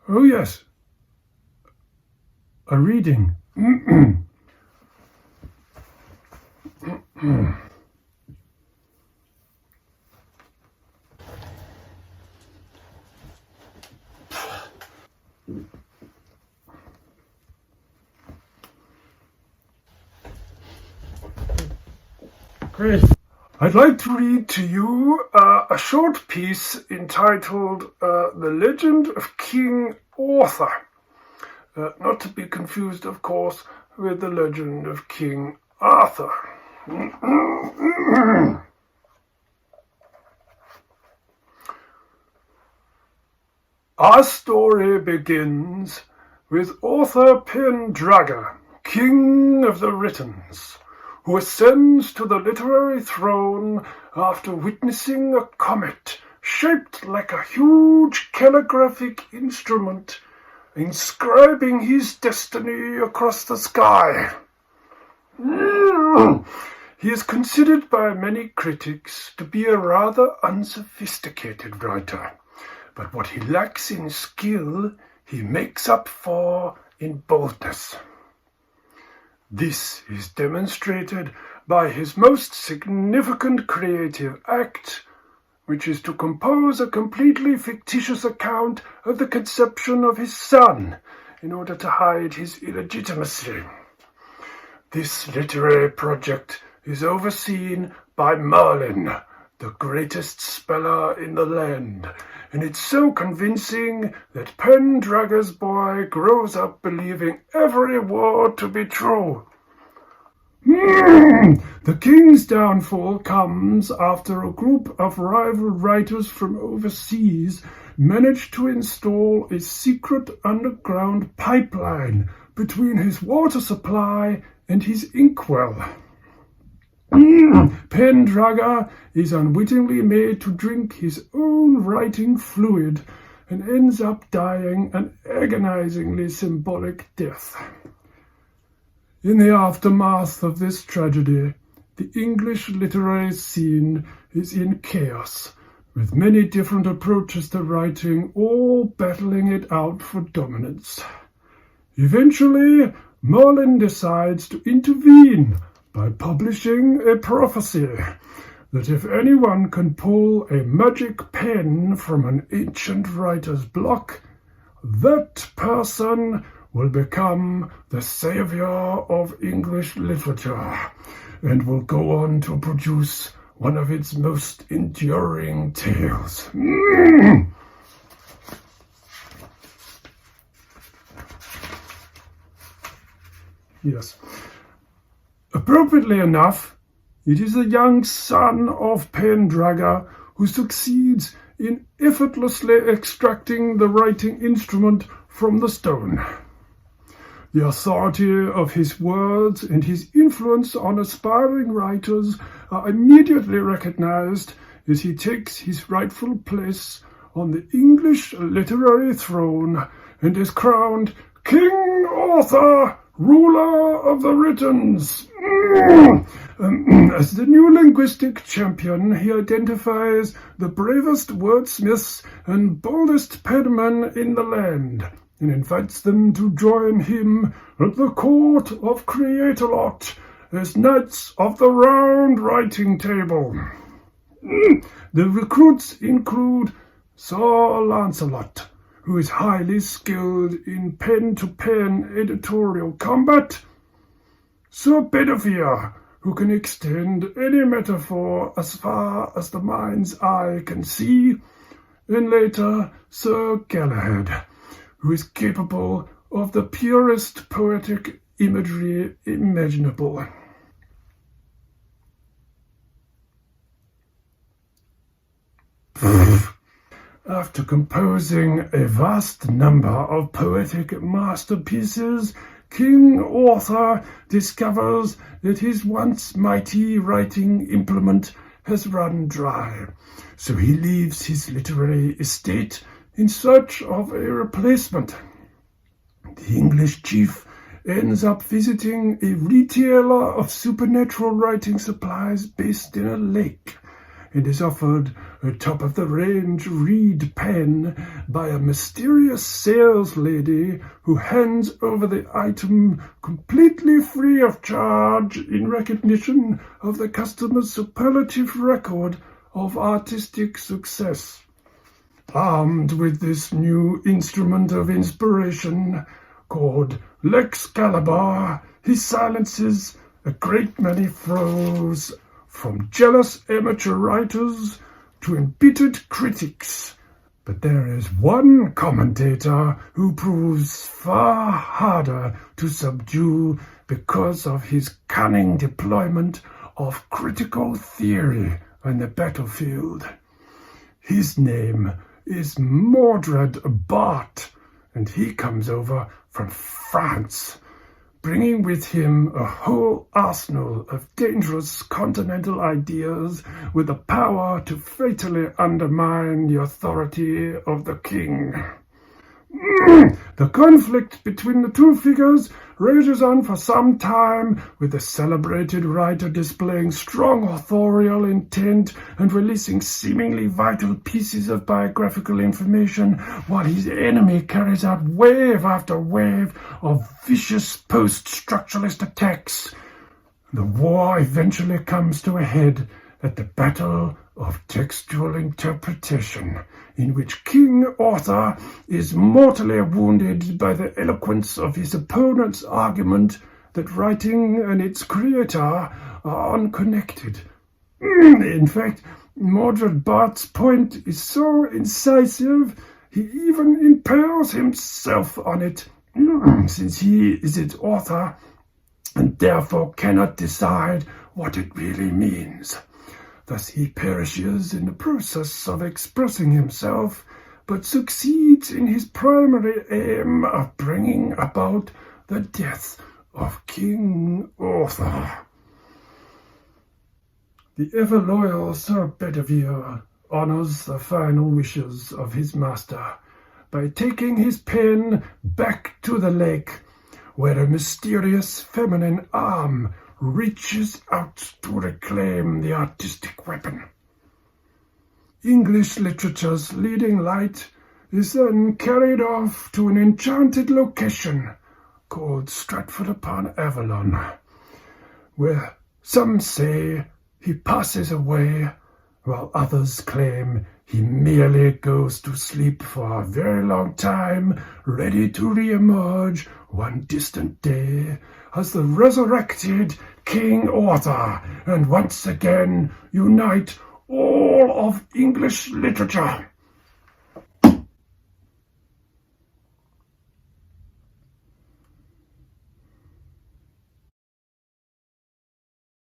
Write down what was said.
Oh yes, a reading. Great. I'd like to read to you a short piece entitled The Legend of King Arthur. Not to be confused, of course, with the legend of King Arthur. Our story begins with Arthur Pendragon, King of the Britons, who ascends to the literary throne after witnessing a comet shaped like a huge calligraphic instrument, inscribing his destiny across the sky. He is considered by many critics to be a rather unsophisticated writer, but what he lacks in skill, he makes up for in boldness. This is demonstrated by his most significant creative act, which is to compose a completely fictitious account of the conception of his son in order to hide his illegitimacy. This literary project is overseen by Merlin, the greatest speller in the land, and it's so convincing that Pendragon's boy grows up believing every word to be true. The king's downfall comes after a group of rival writers from overseas managed to install a secret underground pipeline between his water supply and his inkwell. Pendragon is unwittingly made to drink his own writing fluid and ends up dying an agonizingly symbolic death. In the aftermath of this tragedy, the English literary scene is in chaos, with many different approaches to writing, all battling it out for dominance. Eventually, Merlin decides to intervene by publishing a prophecy that if anyone can pull a magic pen from an ancient writer's block, that person will become the savior of English literature and will go on to produce one of its most enduring tales. Yes. Appropriately enough, it is the young son of Pendragon who succeeds in effortlessly extracting the writing instrument from the stone. The authority of his words and his influence on aspiring writers are immediately recognized as he takes his rightful place on the English literary throne and is crowned King Arthur, ruler of the Britons. As the new linguistic champion, he identifies the bravest wordsmiths and boldest penmen in the land, and invites them to join him at the court of Creator-Lot as knights of the round writing table. The recruits include Sir Lancelot, who is highly skilled in pen-to-pen editorial combat, Sir Bedivere, who can extend any metaphor as far as the mind's eye can see, and later Sir Galahad, who is capable of the purest poetic imagery imaginable. After composing a vast number of poetic masterpieces, King Arthur discovers that his once mighty writing implement has run dry, so he leaves his literary estate in search of a replacement. The English chief ends up visiting a retailer of supernatural writing supplies based in a lake, and is offered a top-of-the-range reed pen by a mysterious sales lady who hands over the item completely free of charge in recognition of the customer's superlative record of artistic success. Armed with this new instrument of inspiration, called L'Excalibur, he silences a great many foes, from jealous amateur writers to embittered critics. But there is one commentator who proves far harder to subdue because of his cunning deployment of critical theory on the battlefield. His name is Mordred Bart, and he comes over from France, bringing with him a whole arsenal of dangerous continental ideas with the power to fatally undermine the authority of the king. The conflict between the two figures rages on for some time, with the celebrated writer displaying strong authorial intent and releasing seemingly vital pieces of biographical information, while his enemy carries out wave after wave of vicious post-structuralist attacks. The war eventually comes to a head at the Battle of Textual Interpretation, in which King Arthur is mortally wounded by the eloquence of his opponent's argument that writing and its creator are unconnected. In fact, Mordred Bart's point is so incisive, he even impales himself on it, since he is its author and therefore cannot decide what it really means. Thus he perishes in the process of expressing himself, but succeeds in his primary aim of bringing about the death of King Arthur. The ever-loyal Sir Bedivere honours the final wishes of his master by taking his pen back to the lake, where a mysterious feminine arm reaches out to reclaim the artistic weapon. English literature's leading light is then carried off to an enchanted location called Stratford-upon-Avon, where some say he passes away, while others claim he merely goes to sleep for a very long time, ready to re-emerge one distant day as the resurrected King Arthur, and once again unite all of English literature.